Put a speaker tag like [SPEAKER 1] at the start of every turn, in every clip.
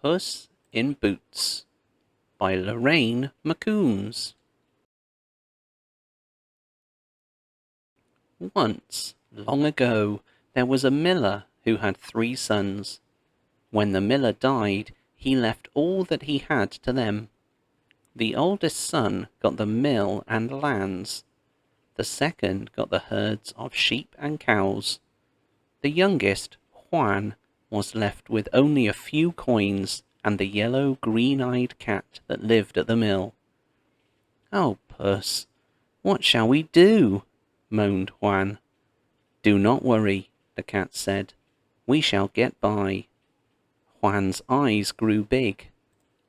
[SPEAKER 1] Puss in Boots by Lorraine McCombs. Once, long ago, there was a miller who had 3 sons. When the miller died, he left all that he had to them. The oldest son got the mill and lands. The second got the herds of sheep and cows. The youngest, Juan, was left with only a few coins and the yellow green-eyed cat that lived at the mill. "Oh, Puss, what shall we do?" moaned Juan. "Do not worry," the cat said. "We shall get by." Juan's eyes grew big.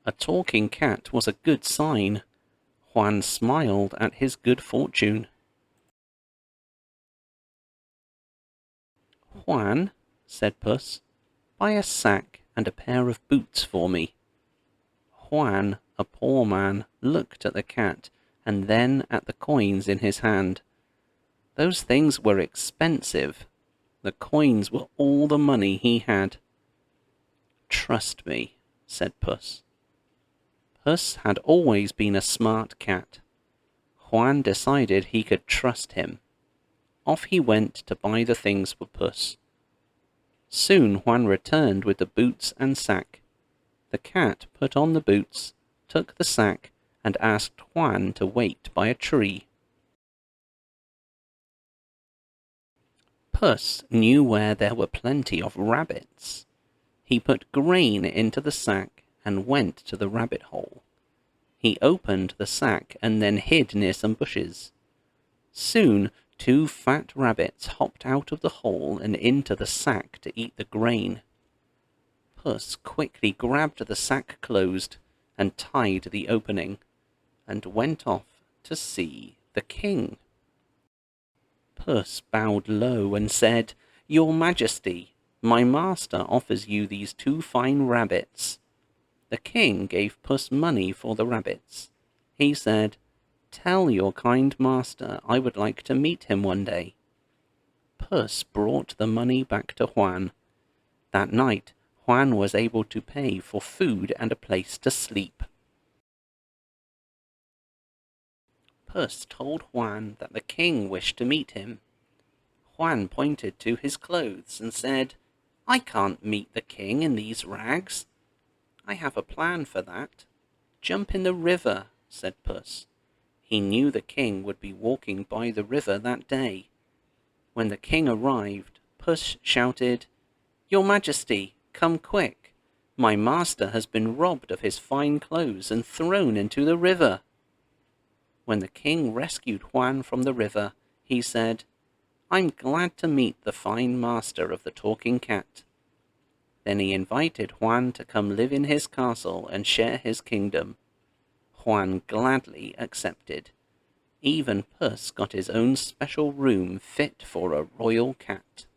[SPEAKER 1] A talking cat was a good sign. Juan smiled at his good fortune. "Juan," said Puss, "buy a sack and a pair of boots for me." Juan, a poor man, looked at the cat and then at the coins in his hand. Those things were expensive. The coins were all the money he had. "Trust me," said Puss. Puss had always been a smart cat. Juan decided he could trust him. Off he went to buy the things for Puss. Soon Juan returned with the boots and sack. The cat put on the boots, took the sack, and asked Juan to wait by a tree. Puss knew where there were plenty of rabbits. He put grain into the sack and went to the rabbit hole. He opened the sack and then hid near some bushes. Soon 2 fat rabbits hopped out of the hole and into the sack to eat the grain. Puss quickly grabbed the sack closed and tied the opening, and went off to see the king. Puss bowed low and said, "Your Majesty, my master offers you these 2 fine rabbits." The king gave Puss money for the rabbits. He said, "Tell your kind master I would like to meet him one day." Puss brought the money back to Juan. That night, Juan was able to pay for food and a place to sleep. Puss told Juan that the king wished to meet him. Juan pointed to his clothes and said, "I can't meet the king in these rags." "I have a plan for that." "Jump in the river," said Puss. He knew the king would be walking by the river that day. When the king arrived, Puss shouted, "Your Majesty, come quick! My master has been robbed of his fine clothes and thrown into the river." When the king rescued Juan from the river, he said, "I'm glad to meet the fine master of the talking cat." Then he invited Juan to come live in his castle and share his kingdom. Juan gladly accepted. Even Puss got his own special room fit for a royal cat.